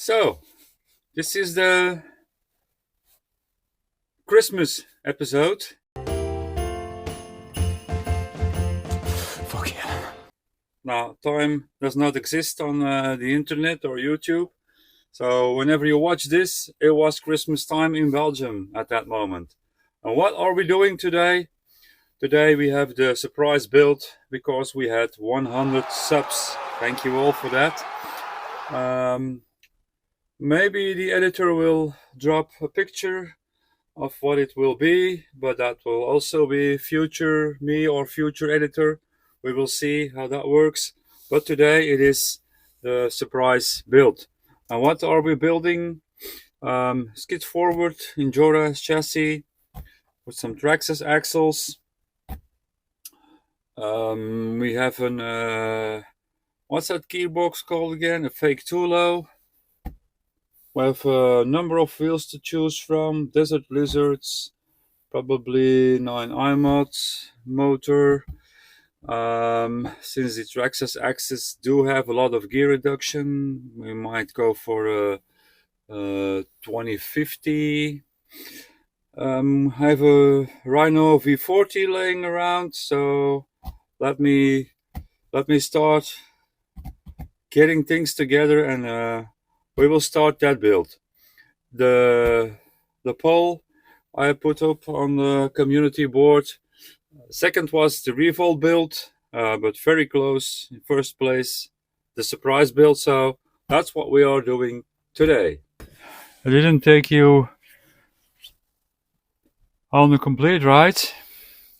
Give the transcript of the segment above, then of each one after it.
So, this is the Christmas episode. Fuck yeah. Now, time does not exist on the internet or YouTube. So, whenever you watch this, it was Christmas time in Belgium at that moment. And what are we doing today? Today we have the surprise build because we had 100 subs. Thank you all for that. Maybe the editor will drop a picture of what it will be, but that will also be future me or future editor. We will see how that works. But today it is the surprise build. And what are we building? Skid forward Injora chassis with some Traxxas axles. We have an what's that gearbox called again? A fake Tulo. We have a number of wheels to choose from. Desert Lizards, probably 9 iMods, motor. Since the Traxxas axes do have a lot of gear reduction, we might go for a 2050. I have a Rhino V40 laying around, so let me start getting things together and we will start that build. The poll I put up on the community board. Second was the ReVolt build, but very close in first place, the surprise build. So that's what we are doing today. I didn't take you on the complete ride,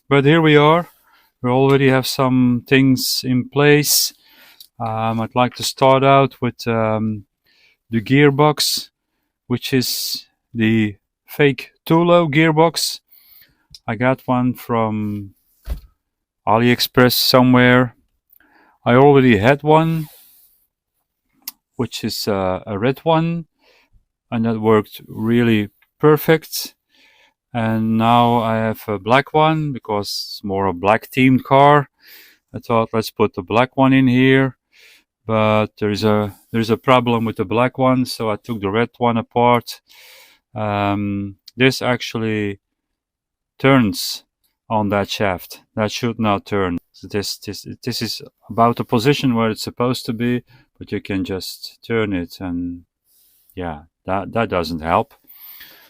but here we are. We already have some things in place. I'd like to start out with the gearbox, which is the fake Tulo gearbox. I got one from AliExpress somewhere. I already had one, which is a red one, and that worked really perfect. And now I have a black one because it's more a black themed car. I thought let's put the black one in here, but there's a problem with the black one, so I took the red one apart. This actually turns on that shaft. That should not turn. So this is about the position where it's supposed to be, but you can just turn it, and yeah, that doesn't help.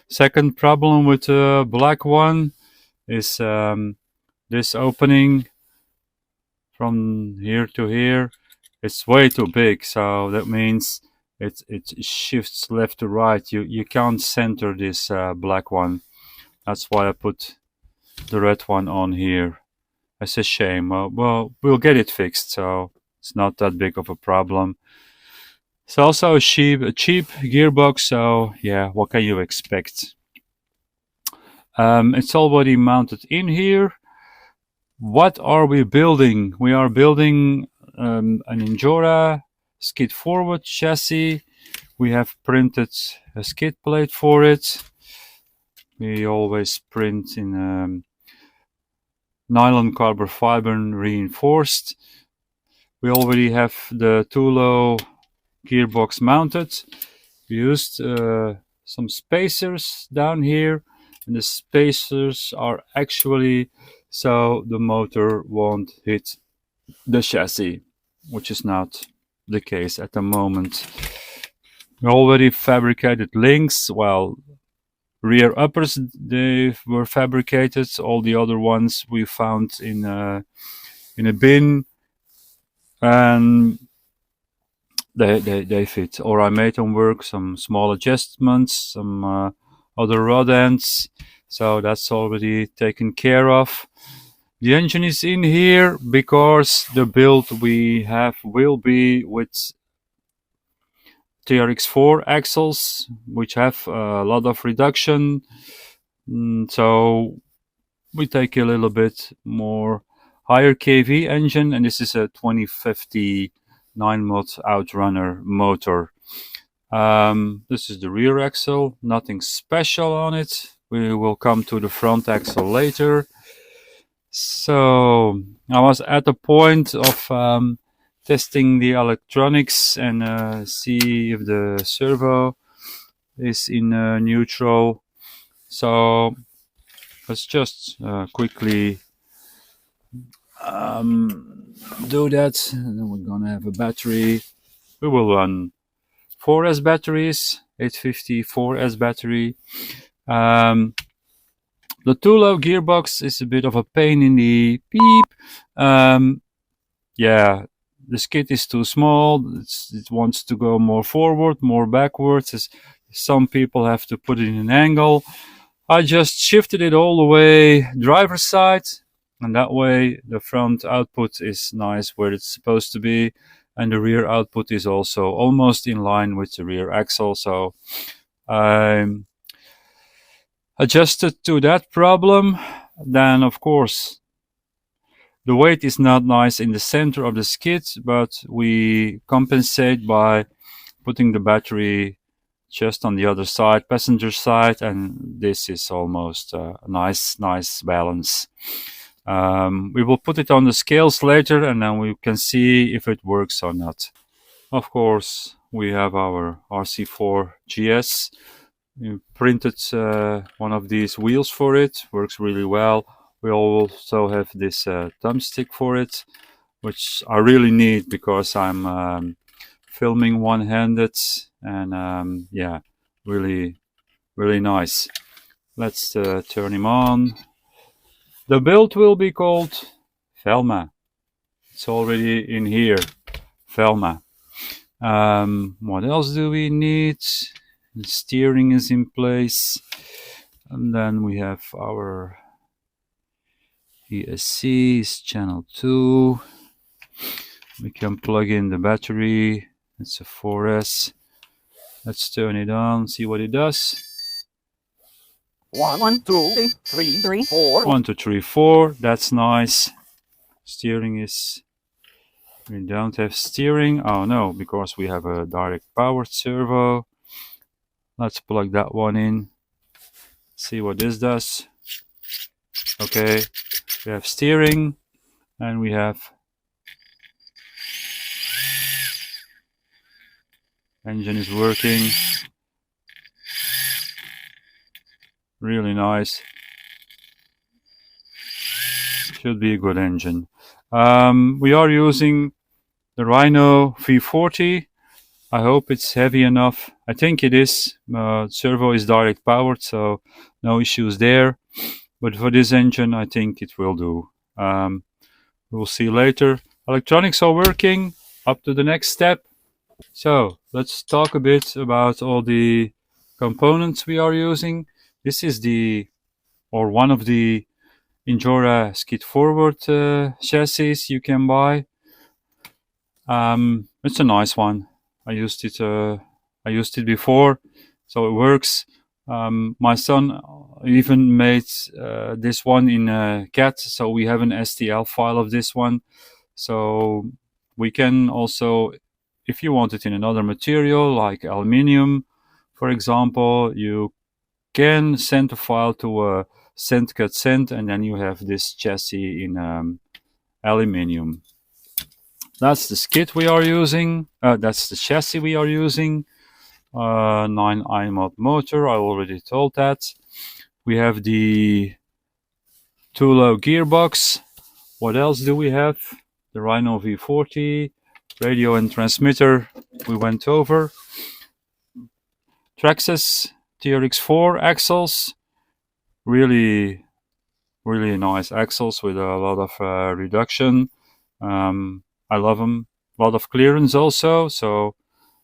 Second problem with the black one is this opening from here to here. It's way too big, so that means it shifts left to right. You can't center this black one. That's why I put the red one on here. It's a shame. Well, we'll get it fixed, so it's not that big of a problem. It's also a cheap gearbox, so yeah, what can you expect? It's already mounted in here. What are we building? We are building an Injora skid forward chassis. We have printed a skid plate for it. We always print in nylon carbon fiber reinforced. We already have the Tulo gearbox mounted. We used some spacers down here, and the spacers are actually so the motor won't hit the chassis, which is not the case at the moment. We already fabricated links. Well, rear uppers, they were fabricated. All the other ones we found in a bin, and they fit. Or I made them work, some small adjustments, some other rod ends, so that's already taken care of. The engine is in here because the build we have will be with TRX-4 axles, which have a lot of reduction. So we take a little bit more higher kV engine, and this is a 2050 9-mod Outrunner motor. This is the rear axle, nothing special on it. We will come to the front axle later. So I was at the point of testing the electronics and see if the servo is in neutral. So let's just quickly do that, and then we're gonna have a battery. We will run 4S batteries, 850 4S battery. The too low gearbox is a bit of a pain in the beep. Yeah, the skid is too small. It wants to go more forward, more backwards. Some people have to put it in an angle. I just shifted it all the way driver's side, and that way the front output is nice where it's supposed to be, and the rear output is also almost in line with the rear axle. So I'm adjusted to that problem. Then of course the weight is not nice in the center of the skid, but we compensate by putting the battery just on the other side, passenger side, and this is almost a nice balance. We will put it on the scales later, and then we can see if it works or not. Of course, we have our RC4 GS. We printed one of these wheels for it. Works really well. We also have this thumbstick for it, which I really need because I'm filming one-handed, and yeah, really nice. Let's turn him on. The build will be called Velma. It's already in here, Velma. What else do we need? The steering is in place, and then we have our ESC is channel 2. We can plug in the battery. It's a 4S. Let's turn it on, see what it does. 1, 2, 3, 4. 1, 2, 3, 4. That's nice. Steering is... We don't have steering. Oh no, because we have a direct powered servo. Let's plug that one in. See what this does. Okay, we have steering, and we have engine is working. Really nice. Should be a good engine. We are using the Rhino V40. I hope it's heavy enough. I think it is. Servo is direct powered, so no issues there. But for this engine, I think it will do. We'll see later. Electronics are working. Up to the next step. So let's talk a bit about all the components we are using. This is one of the Injora skid forward chassis you can buy. It's a nice one. I used it before, so it works. My son even made this one in CAD, so we have an STL file of this one. So we can also, if you want it in another material like aluminium, for example, you can send a file to SendCutSend, and then you have this chassis in aluminium. That's the skid we are using. That's the chassis we are using. 9i mod motor, I already told that. We have the too low gearbox. What else do we have? The Rhino V40, radio and transmitter we went over. Traxxas TRX-4 axles. Really nice axles with a lot of reduction. I love them. A lot of clearance also, so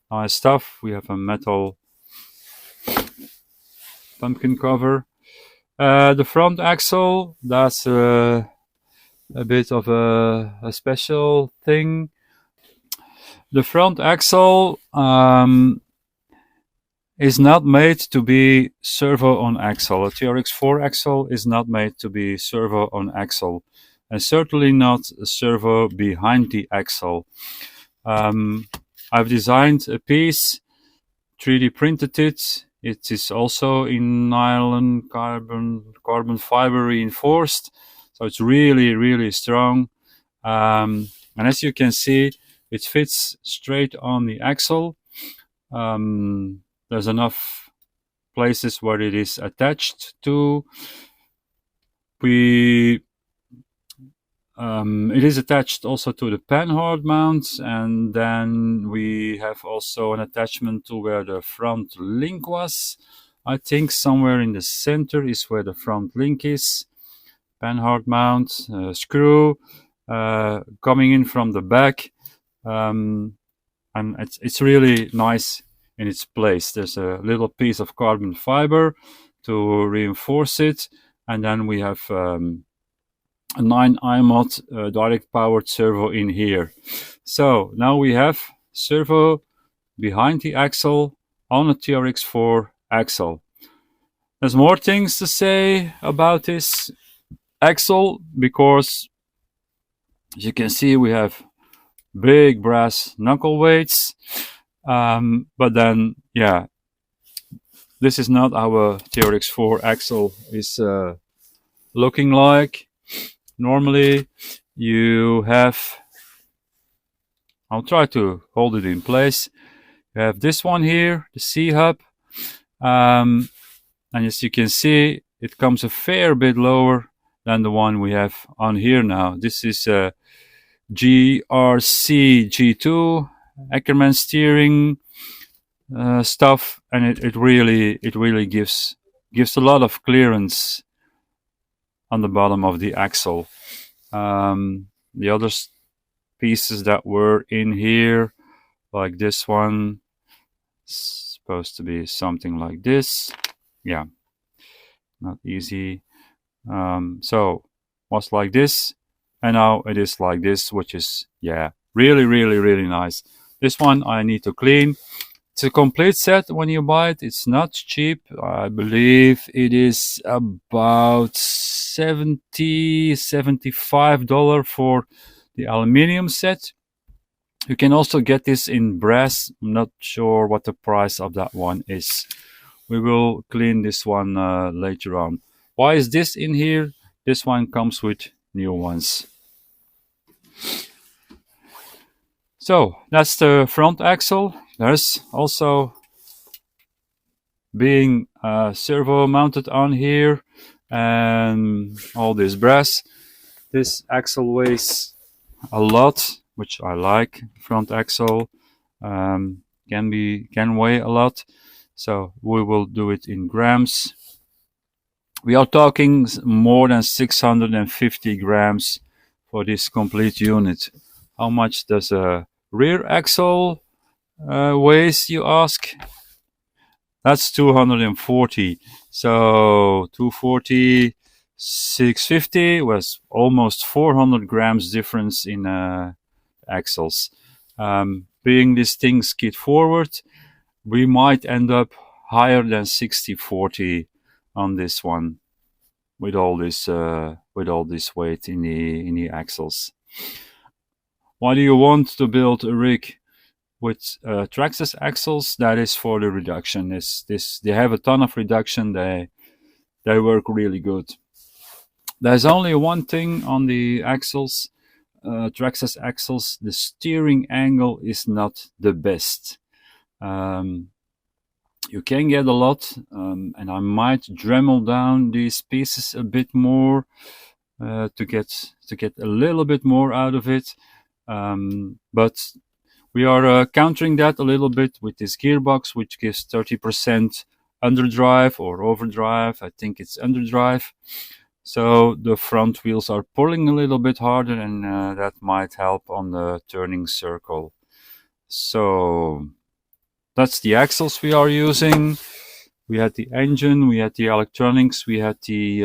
nice stuff. We have a metal pumpkin cover. The front axle, that's a bit of a special thing. The front axle is not made to be servo on axle. A TRX-4 axle is not made to be servo on axle, and certainly not a servo behind the axle. I've designed a piece, 3D printed it. It is also in nylon, carbon fiber reinforced, so it's really strong. And as you can see, It fits straight on the axle. There's enough places where it is attached to. It is attached also to the panhard mount, and then we have also an attachment to where the front link was. I think somewhere in the center is where the front link is. Panhard mount, screw coming in from the back, and it's really nice in its place. There's a little piece of carbon fiber to reinforce it, and then we have a 9i-mod direct powered servo in here. So now we have servo behind the axle on a TRX-4 axle. There's more things to say about this axle, because as you can see we have big brass knuckle weights, but then yeah, this is not how a TRX-4 axle is looking like. Normally you have, I'll try to hold it in place, you have this one here, the C-hub, and as you can see it comes a fair bit lower than the one we have on here now. This is a GRC G2 Ackerman steering stuff, and it really gives a lot of clearance on the bottom of the axle. The other pieces that were in here, like this one, supposed to be something like this. Yeah, not easy. So was like this, and now it is like this, which is, yeah, really nice. This one I need to clean. It's a complete set when you buy it. It's not cheap. I believe it is about $75 for the aluminium set. You can also get this in brass. I'm not sure what the price of that one is. We will clean this one later on. Why is this in here? This one comes with new ones. So that's the front axle. There's also being servo mounted on here and all this brass. This axle weighs a lot, which I like. Front axle can weigh a lot, so we will do it in grams. We are talking more than 650 grams for this complete unit. How much does a rear axle weighs, you ask? That's 240. So 240, 650 was almost 400 grams difference in axles. Being this thing skid forward, we might end up higher than 60-40 on this one with all this weight in the axles. Why do you want to build a rig with Traxxas axles? That is for the reduction. They have a ton of reduction. They work really good. There's only one thing on the axles, Traxxas axles. The steering angle is not the best. You can get a lot, and I might Dremel down these pieces a bit more to get a little bit more out of it. But we are countering that a little bit with this gearbox, which gives 30% underdrive or overdrive. I think it's underdrive. So the front wheels are pulling a little bit harder, and that might help on the turning circle. So that's the axles we are using. We had the engine, we had the electronics, we had the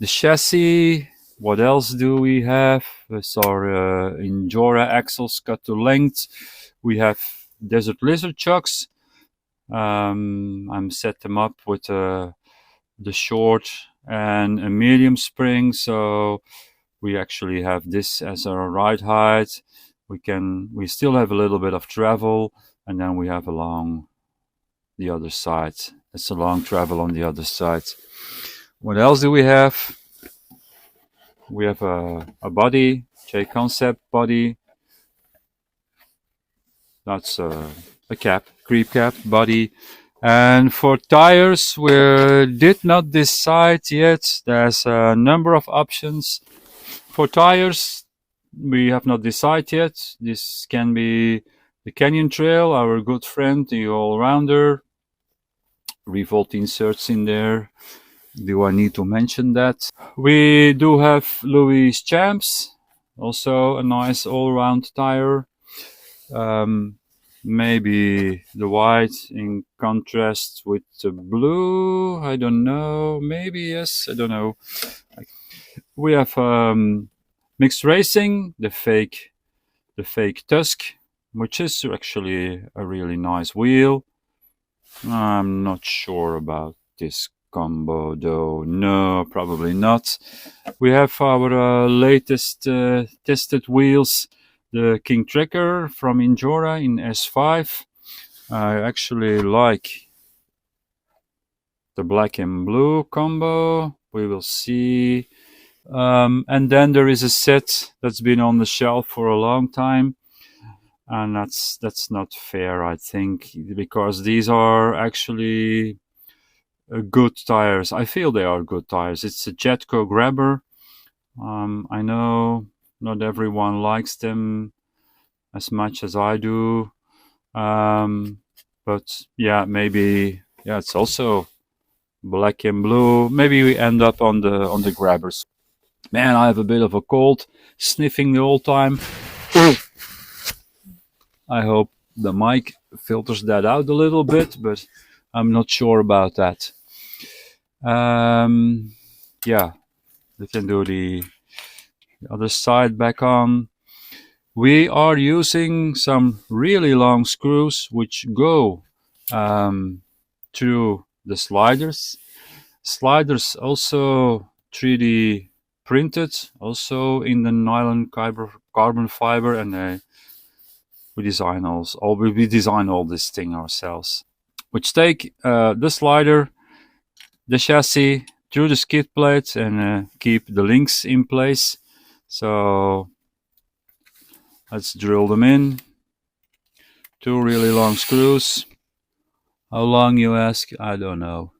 chassis. What else do we have? It's our Injora axles cut to length. We have Desert Lizard chocks. I'm set them up with the short and a medium spring, so we actually have this as our ride height. We still have a little bit of travel, and then we have along the other side. It's a long travel on the other side. What else do we have? We have a body JConcepts body. That's a cab, creep cab body. And for tires, we did not decide yet. There's a number of options. For tires, we have not decided yet. This can be the Canyon Trail, our good friend, the all-rounder. ReVolt inserts in there. Do I need to mention that? We do have Louis Champs, also a nice all-round tire. Maybe the white in contrast with the blue. I don't know. Maybe yes. I don't know. We have mixed racing, the fake Tusk, which is actually a really nice wheel. I'm not sure about this combo though. No, probably not. We have our latest tested wheels, the King Tracker from Injora in S5. I actually like the black and blue combo. We will see. And then there is a set that's been on the shelf for a long time, and that's not fair, I think, because these are actually good tires. I feel they are good tires. It's a Jetko Grabber. I know not everyone likes them as much as I do, but yeah, maybe it's also black and blue. Maybe we end up on the Grabbers. Man, I have a bit of a cold, sniffing the whole time. I hope the mic filters that out a little bit, but I'm not sure about that. Yeah, we can do the other side back on. We are using some really long screws which go through the sliders. Sliders also 3D printed, also in the nylon carbon fiber, and we design all this thing ourselves, which take the slider, the chassis through the skid plate and keep the links in place. So let's drill them in. 2 really long screws. How long, you ask? I don't know.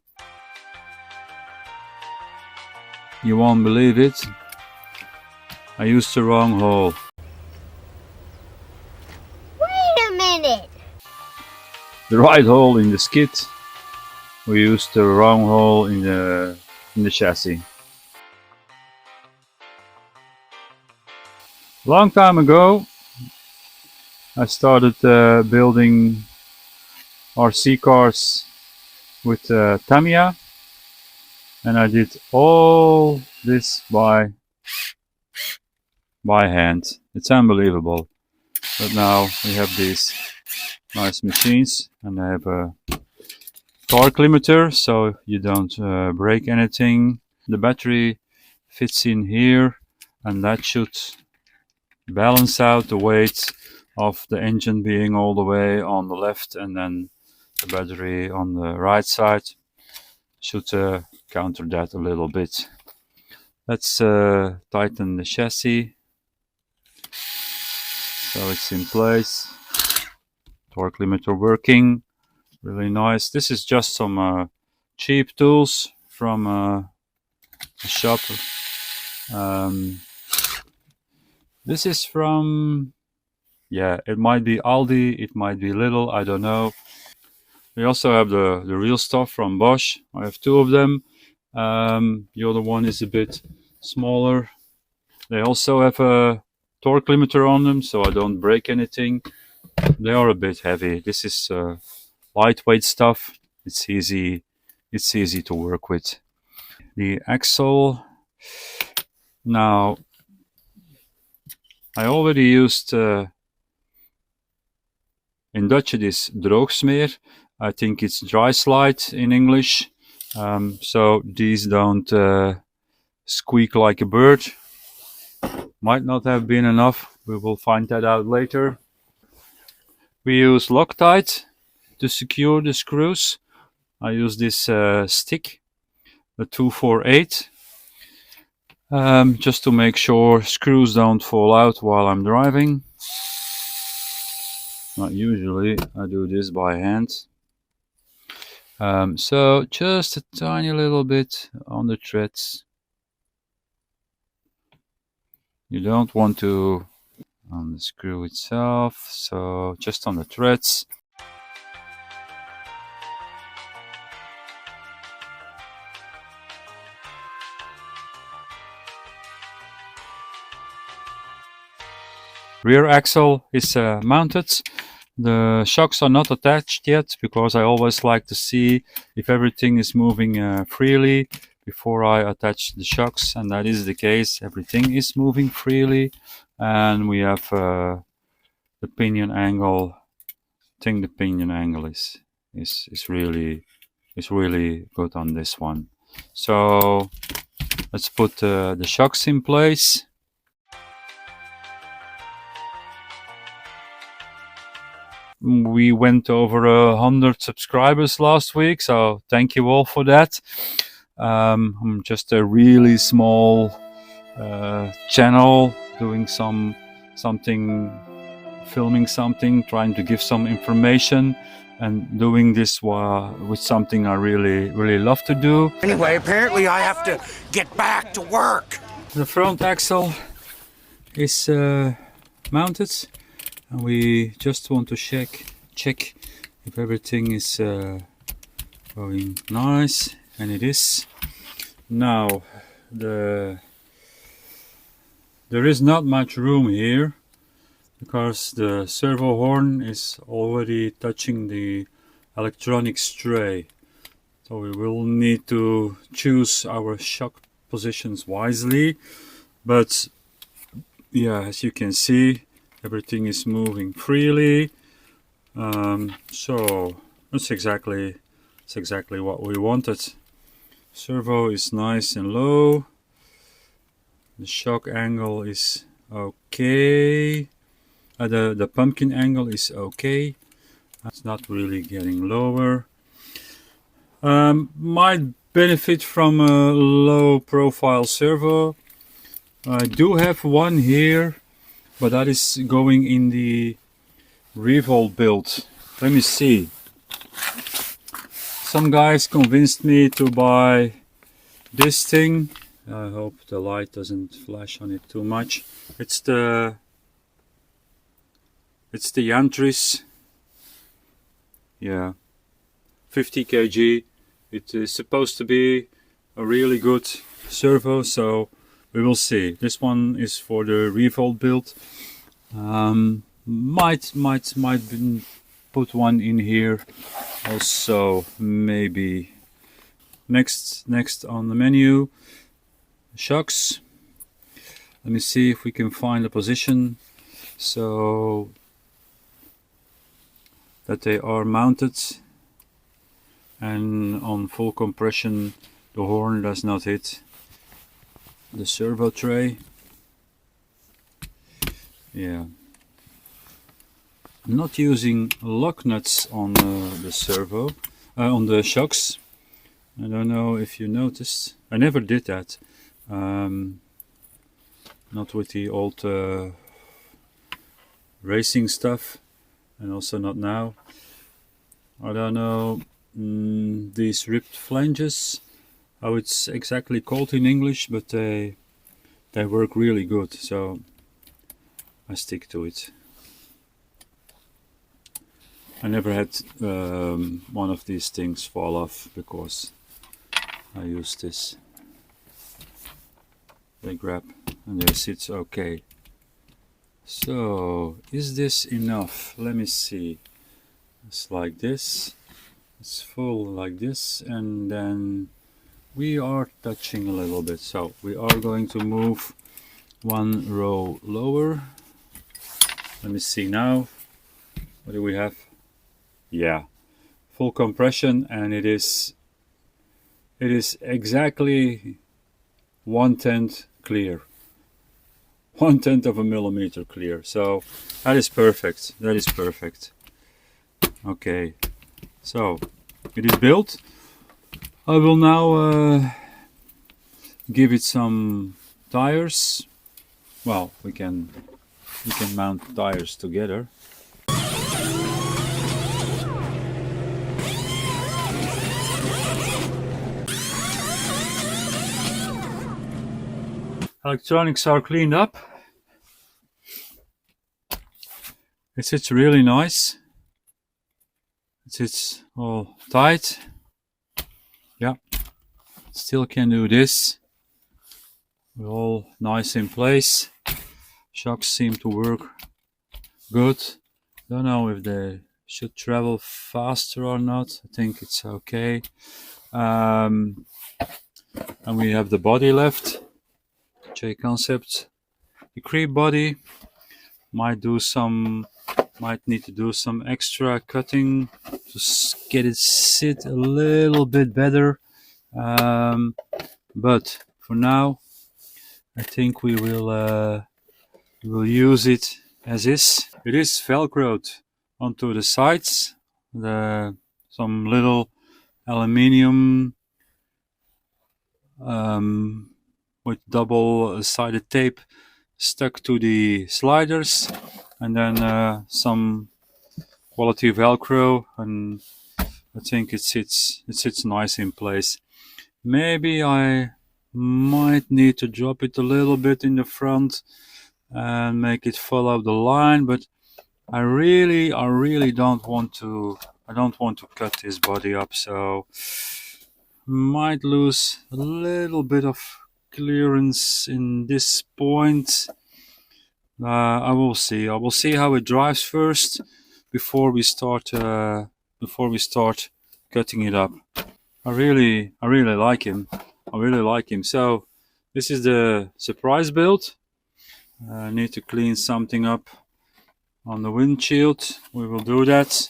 You won't believe it. I used the wrong hole. Wait a minute. The right hole in the skid. We used the wrong hole in the chassis. Long time ago, I started building RC cars with Tamiya, and I did all this by hand. It's unbelievable. But now we have these nice machines, and I have a torque limiter so you don't break anything. The battery fits in here, and that should balance out the weight of the engine being all the way on the left, and then the battery on the right side should counter that a little bit. Let's tighten the chassis so it's in place. Torque limiter working, really nice. This is just some cheap tools from a shop. This is from, it might be Aldi, it might be Lidl, I don't know. We also have the real stuff from Bosch. I have 2 of them. The other one is a bit smaller. They also have a torque limiter on them, so I don't break anything. They are a bit heavy. This is lightweight stuff. It's easy to work with. The axle. Now, I already used in Dutch it is droogsmeer. I think it's dry slide in English. So these don't squeak like a bird. Might not have been enough. We will find that out later. We use Loctite to secure the screws. I use this stick, the 248. just to make sure screws don't fall out while I'm driving. Not usually, I do this by hand. So just a tiny little bit on the threads. You don't want to on the screw itself, so just on the threads. Rear axle is mounted. The shocks are not attached yet because I always like to see if everything is moving freely before I attach the shocks, and that is the case. Everything is moving freely, and we have the pinion angle. I think the pinion angle is really good on this one. So let's put the shocks in place. We went over 100 subscribers last week, so thank you all for that. I'm just a really small channel doing filming something, trying to give some information, and doing this with something I really love to do. Anyway, apparently I have to get back to work. The front axle is mounted, and we just want to check if everything is going nice, and it is. Now there is not much room here because the servo horn is already touching the electronics tray, so we will need to choose our shock positions wisely. But yeah, as you can see, everything is moving freely. So that's exactly what we wanted. Servo is nice and low. The shock angle is okay. The pumpkin angle is okay. It's not really getting lower. Might benefit from a low profile servo. I do have one here, but that is going in the ReVolt build. Let me see. Some guys convinced me to buy this thing. I hope the light doesn't flash on it too much. It's the Yantris. Yeah, 50 kg. It is supposed to be a really good servo, so we will see. This one is for the ReVolt build. Might put one in here also, maybe. Next on the menu, shocks. Let me see if we can find a position so that they are mounted, and on full compression the horn does not hit the servo tray. Yeah, I'm not using lock nuts on the servo, on the shocks. I don't know if you noticed. I never did that. Not with the old racing stuff, and also not now. I don't know these ripped flanges, how it's exactly called in English, but they work really good, so I stick to it. I never had one of these things fall off because I use this. They grab and they sit okay. So is this enough? Let me see. It's like this. It's full like this, and then we are touching a little bit. So we are going to move one row lower. Let me see now. What do we have? Yeah, full compression, and it is exactly 1/10 clear, 1/10 of a millimeter clear. So that is perfect. That is perfect. Okay, so it is built. I will now give it some tires. Well, we can mount tires together. Electronics are cleaned up. It sits really nice. It sits all tight. Yeah, still can do this. We're all nice in place. Shocks seem to work good. Don't know if they should travel faster or not. I think it's okay. And we have the body left. JConcepts. The creep body might need to do some extra cutting to get it sit a little bit better. But for now, I think we will use it as is. It is velcroed onto the sides. Some little aluminium with double-sided tape stuck to the sliders, and then some quality velcro, and I think it sits nice in place. Maybe I might need to drop it a little bit in the front and make it follow the line, but I really don't want to. I don't want to cut this body up, so might lose a little bit of clearance in this point. I will see. I will see how it drives first before we start cutting it up. I really like him. I really like him. So this is the surprise build. I need to clean something up on the windshield. We will do that.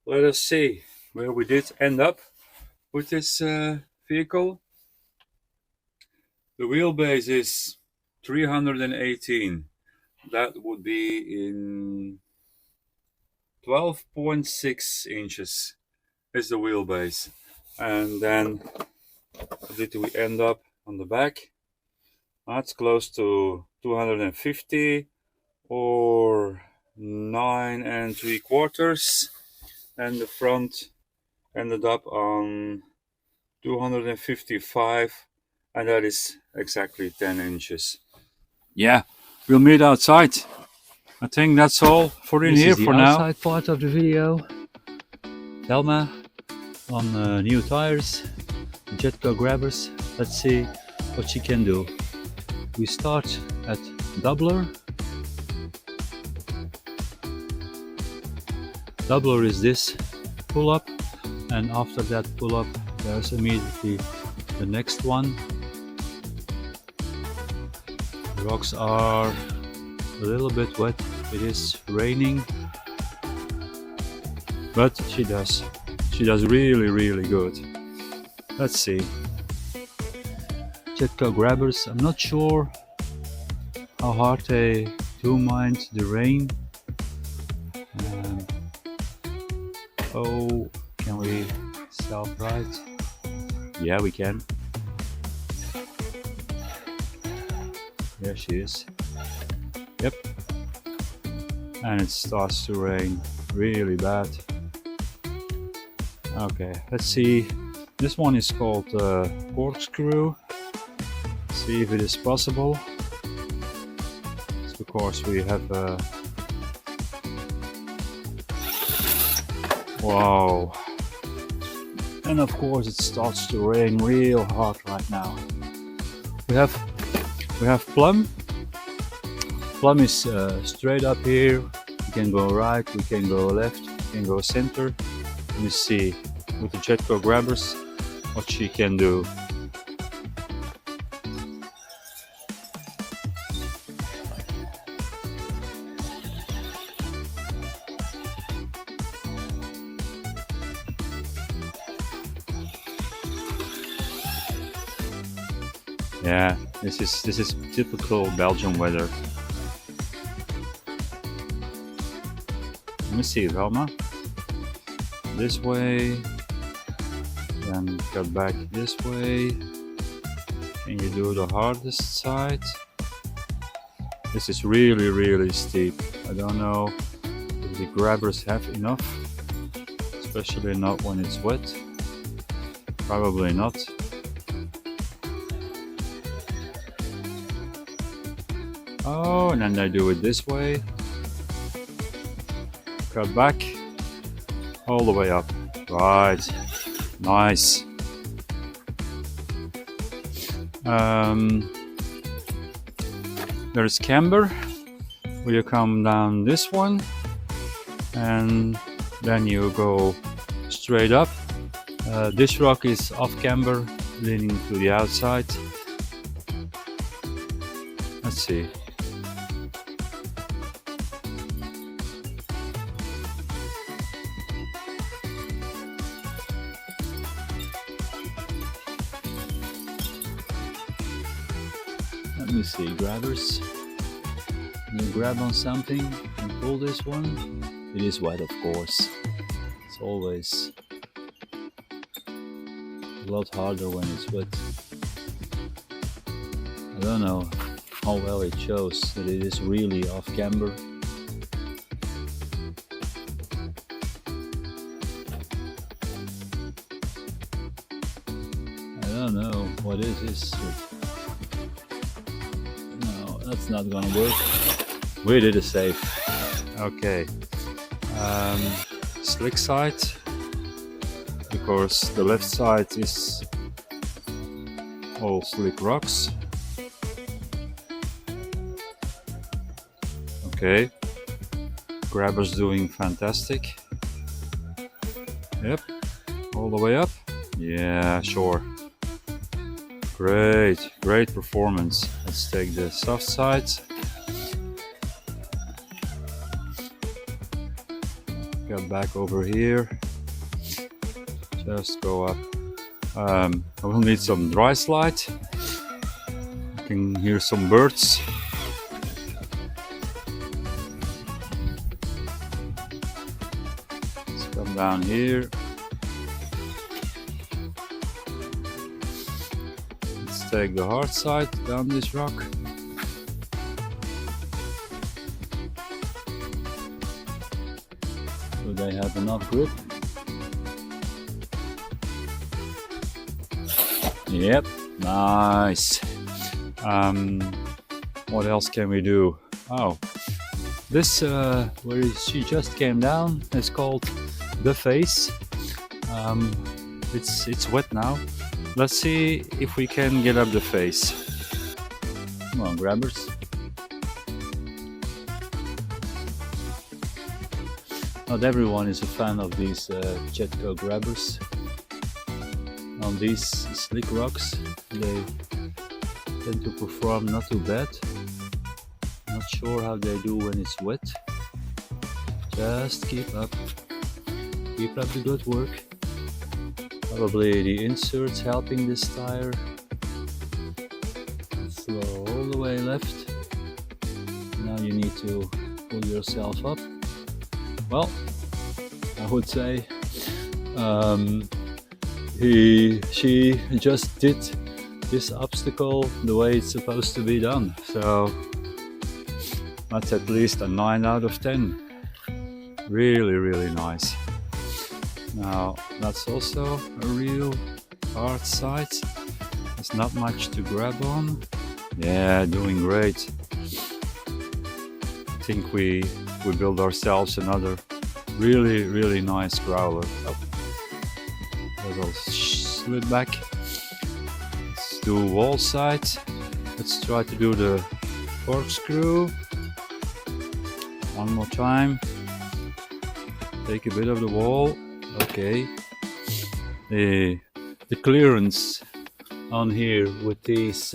Let us see where we did end up with this vehicle. The wheelbase is 318. That would be in 12.6 inches is the wheelbase. And then what did we end up on the back? That's close to 250 or 9 3/4. And the front ended up on 255, and that is exactly 10 inches. Yeah, we'll meet outside. I think that's all for in here for now. This is the outside part of the video. Velma on new tires, Jetko Grabbers. Let's see what she can do. We start at doubler. Doubler is this pull-up, and after that pull-up there's immediately the next one. The rocks are a little bit wet. It is raining, but she does really good. Let's see. Jetko Grabbers. I'm not sure how hard they do mind the rain. Oh, can we self-ride? Yeah, we can. There she is. Yep. And it starts to rain really bad. Okay, let's see. This one is called corkscrew. See if it is possible. It's because we have wow. And of course it starts to rain real hard right now. We have Plum. Plum is straight up here. We can go right, we can go left, we can go center. Let me see with the Jetko Grabbers what she can do. Yeah, this is typical Belgian weather. Let me see, Velma. This way, then cut back this way. Can you do the hardest side? This is really steep. I don't know if the grabbers have enough, especially not when it's wet. Probably not. Oh, and then I do it this way. Cut back all the way up. Right, nice. There's camber, where you come down this one, and then you go straight up. This rock is off camber, leaning to the outside. Let's see. Let me see, grabbers. Can you grab on something and pull this one? It is wet, of course. It's always a lot harder when it's wet. I don't know how well it shows that it is really off camber. I don't know what is this. No, that's not gonna work. We did a safe. Okay. Slick side, because the left side is all slick rocks. Okay. Grabber's doing fantastic. Yep. All the way up. Yeah, sure. Great performance. Let's take the soft side. Get back over here. Just go up. I will need some dry slide. You can hear some birds. Let's come down here. Let's take the hard side down this rock. Do they have enough grip? Yep, nice. What else can we do? Oh, this where she just came down is called the face. It's wet now. Let's see if we can get up the face. Come on, grabbers. Not everyone is a fan of these Jetko Grabbers. On these slick rocks, they tend to perform not too bad. Not sure how they do when it's wet. Just keep up the good work. Probably the inserts helping this tire. Slow all the way left. Now you need to pull yourself up. Well, I would say she just did this obstacle the way it's supposed to be done. So that's at least a 9 out of 10. Really nice. Now that's also a real hard side. There's not much to grab on. Yeah, doing great. I think we build ourselves another really nice growler. Oh. Little slid back. Let's do wall side. Let's try to do the corkscrew one more time. Take a bit of the wall. Okay. The clearance on here with these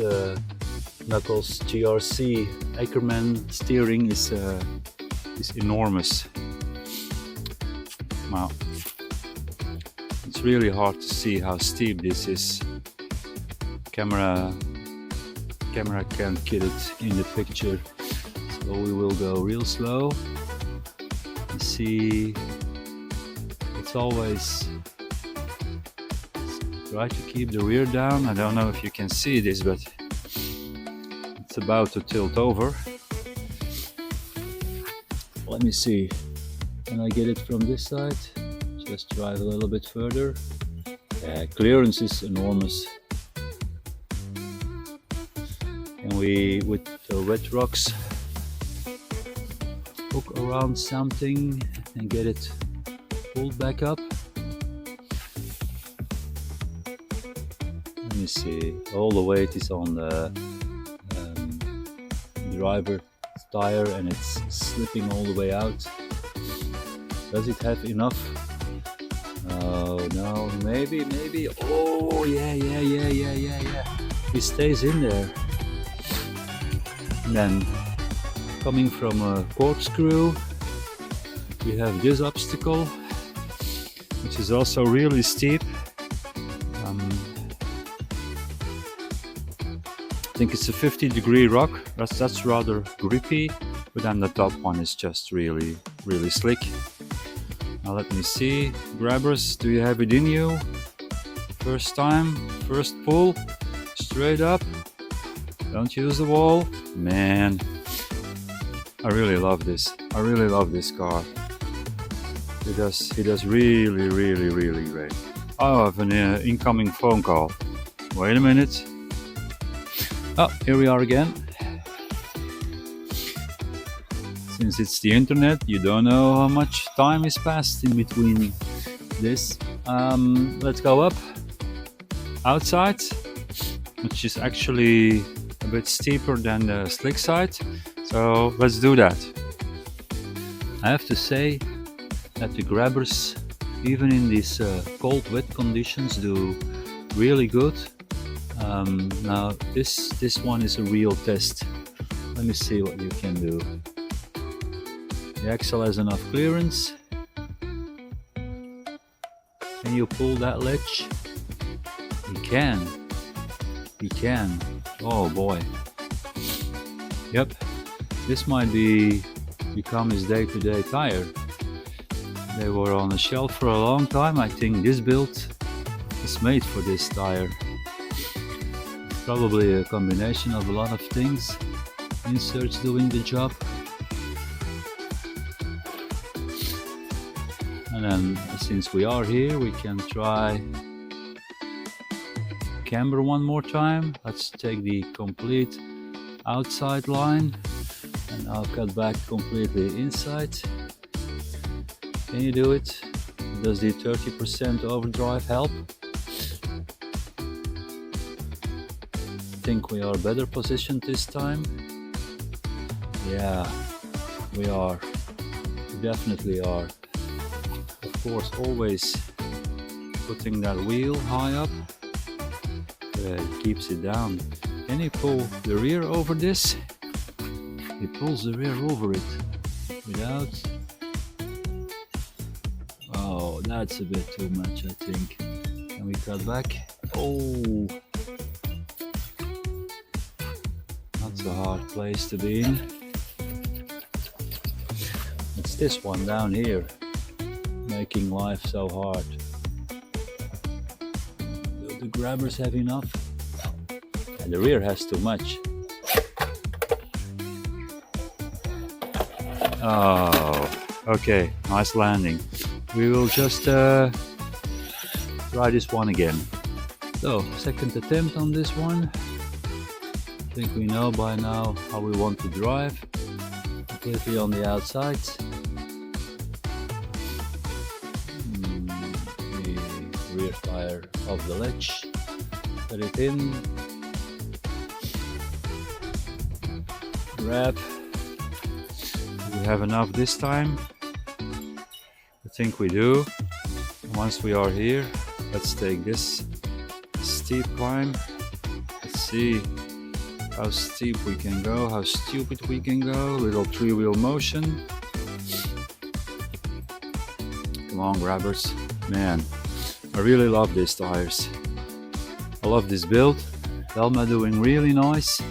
knuckles GRC Ackerman steering is enormous. Wow. It's really hard to see how steep this is. Camera can't get it in the picture, so we will go real slow. You see, it's always Try to keep the rear down. I don't know if you can see this, but it's about to tilt over. Let me see. Can I get it from this side? Just drive a little bit further. Clearance is enormous. And we, with the wet rocks, hook around something and get it pulled back up. Let me see. All the weight is on the driver tire and it's slipping all the way out. Does it have enough? Oh no, maybe. Oh yeah. It stays in there. And then coming from a corkscrew, we have this obstacle, which is also really steep. I think it's a 50-degree rock. That's rather grippy, but then the top one is just really slick. Now let me see. Grabbers, do you have it in you? First time, first pull, straight up. Don't use the wall. Man, I really love this. I really love this car. He does really great. I have an incoming phone call. Wait a minute. Oh, here we are again. Since it's the internet, you don't know how much time is passed in between this. Let's go up outside, which is actually a bit steeper than the slick side. So let's do that. I have to say that the Grabbers, even in these cold, wet conditions, do really good. Now this one is a real test. Let me see what you can do. The axle has enough clearance. Can you pull that ledge? You can. You can. Oh boy. Yep. This might become his day-to-day tire. They were on the shelf for a long time. I think this build is made for this tire. Probably a combination of a lot of things. Inserts doing the job. And then since we are here, we can try camber one more time. Let's take the complete outside line and I'll cut back completely inside. Can you do it? Does the 30% overdrive help? I think we are better positioned this time. Yeah, we are. We definitely are. Of course, always putting that wheel high up. It keeps it down. Can you pull the rear over this? He pulls the rear over it without. Oh, that's a bit too much, I think. Can we cut back? Oh. That's a hard place to be in. It's this one down here, making life so hard. Do the Grabbers have enough? And the rear has too much. Oh, okay, nice landing. We will just try this one again. So, second attempt on this one. I think we know by now how we want to drive. Completely on the outside. The rear tire of the ledge. Put it in. Grab. Do we have enough this time? I think we do. Once we are here, let's take this steep climb. Let's see how steep we can go, how stupid we can go. Little three-wheel motion. Come on, Grabbers. Man, I really love these tires. I love this build. Velma doing really nice.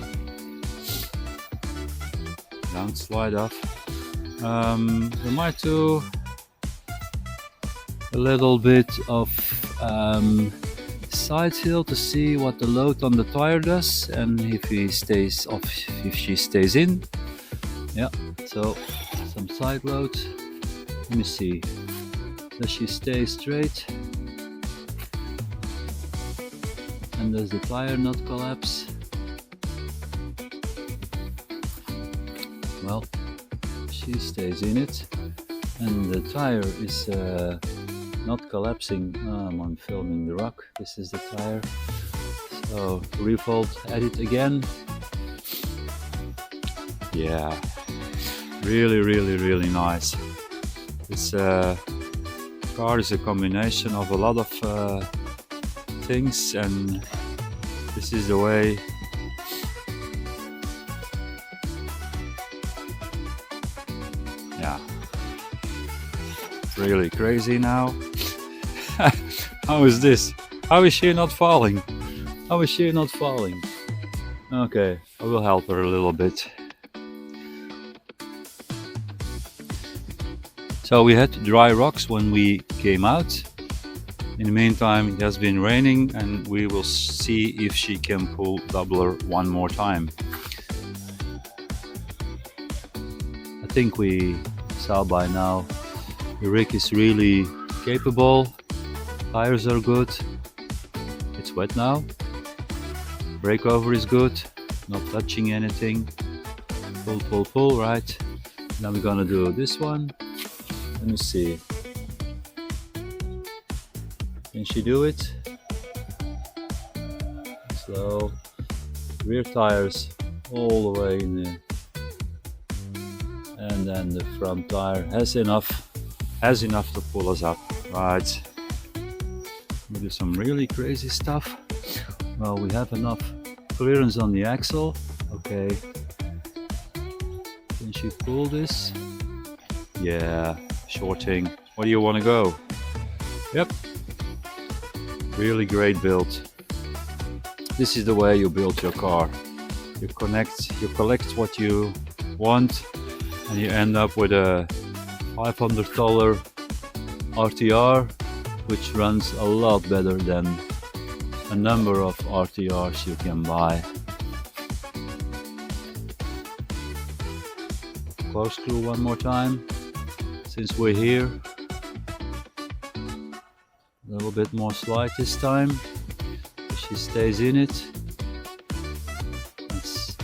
Don't slide off. We might do a little bit of side hill to see what the load on the tire does and if he stays off, if she stays in. Yeah, so some side load. Let me see. Does she stay straight? And does the tire not collapse? Well, she stays in it, and the tire is not collapsing. I'm filming the rock. This is the tire. So ReVolt at it again. Yeah, really nice. This car is a combination of a lot of things, and this is the way. Yeah, really crazy now. How is this? How is she not falling? How is she not falling? Okay, I will help her a little bit. So we had dry rocks when we came out. In the meantime, it has been raining, and we will see if she can pull doubler one more time. I think we saw by now the rig is really capable. Tires are good. It's wet now. Brake over is good. Not touching anything. Pull, right. Now we're gonna do this one. Let me see. Can she do it? Slow. Rear tires all the way in there. And then the front tire has enough to pull us up. Right. We do some really crazy stuff. Well, we have enough clearance on the axle. Okay. Can she pull this? Yeah, shorting. Where do you want to go? Yep. Really great build. This is the way you build your car. You collect what you want, and you end up with a $500 RTR, which runs a lot better than a number of RTRs you can buy. Close screw one more time, since we're here. A little bit more slide this time. She stays in it. That's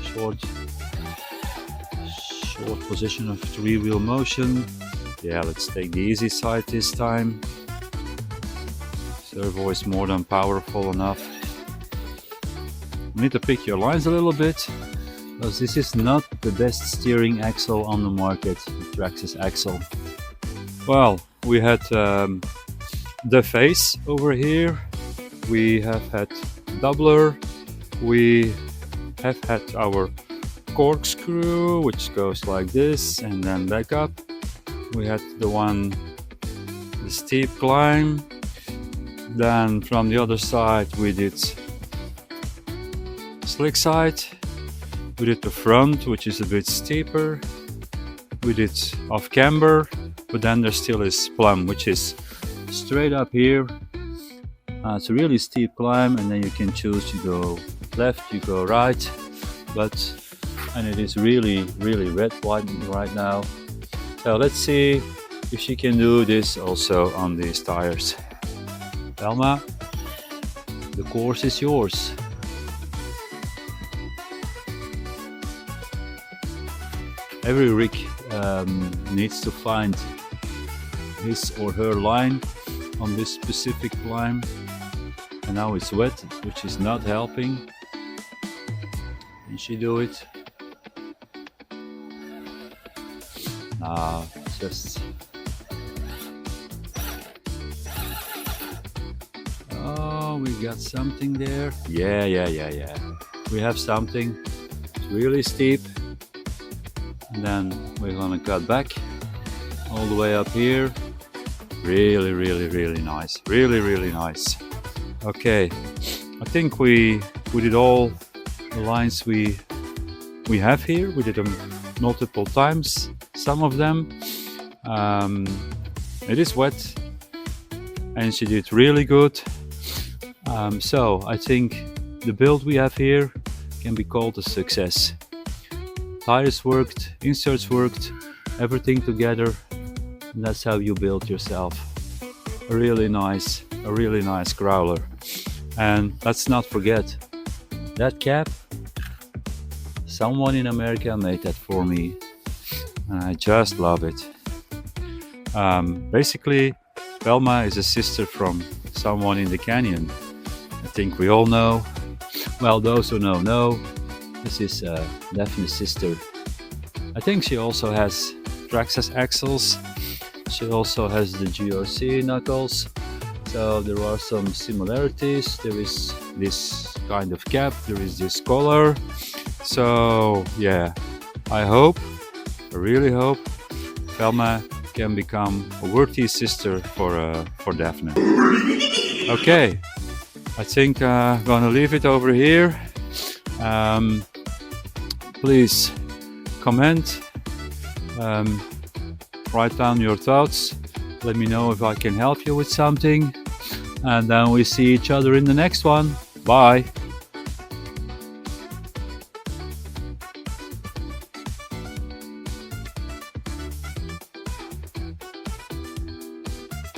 short position of 3-wheel motion. Yeah, let's take the easy side this time. Servo is more than powerful enough. You need to pick your lines a little bit, because this is not the best steering axle on the market, the Traxxas axle. Well, we had the face over here, we have had doubler, we have had our corkscrew, which goes like this and then back up. We had the steep climb. Then from the other side we did slick side. We did the front, which is a bit steeper. We did off camber, but then there still is plumb, which is straight up here. It's a really steep climb, and then you can choose to go left, you go right, and it is really red right now. So let's see if she can do this also on these tires. Velma, the course is yours. Every rig needs to find his or her line on this specific climb, and now it's wet, which is not helping. Can she do it? Just oh, we got something there. Yeah. We have something. It's really steep. And then we're gonna cut back all the way up here. Really nice. Really nice. Okay, I think we did all the lines we have here. We did them multiple times. Some of them. It is wet. and she did really good. So I think the build we have here can be called a success. Tires worked, inserts worked, everything together, and that's how you build yourself a really nice growler. And let's not forget that cap. Someone in America made that for me, and I just love it. Basically, Velma is a sister from someone in the canyon. I think we all know. Well, those who know. This is Daphne's sister. I think she also has Traxxas axles. She also has the GRC knuckles. So there are some similarities. There is this kind of cap. There is this collar. So yeah, I really hope Velma can become a worthy sister for Daphne. Okay, I think I'm gonna leave it over here. Please comment, write down your thoughts, let me know if I can help you with something, and then we see each other in the next one. Bye!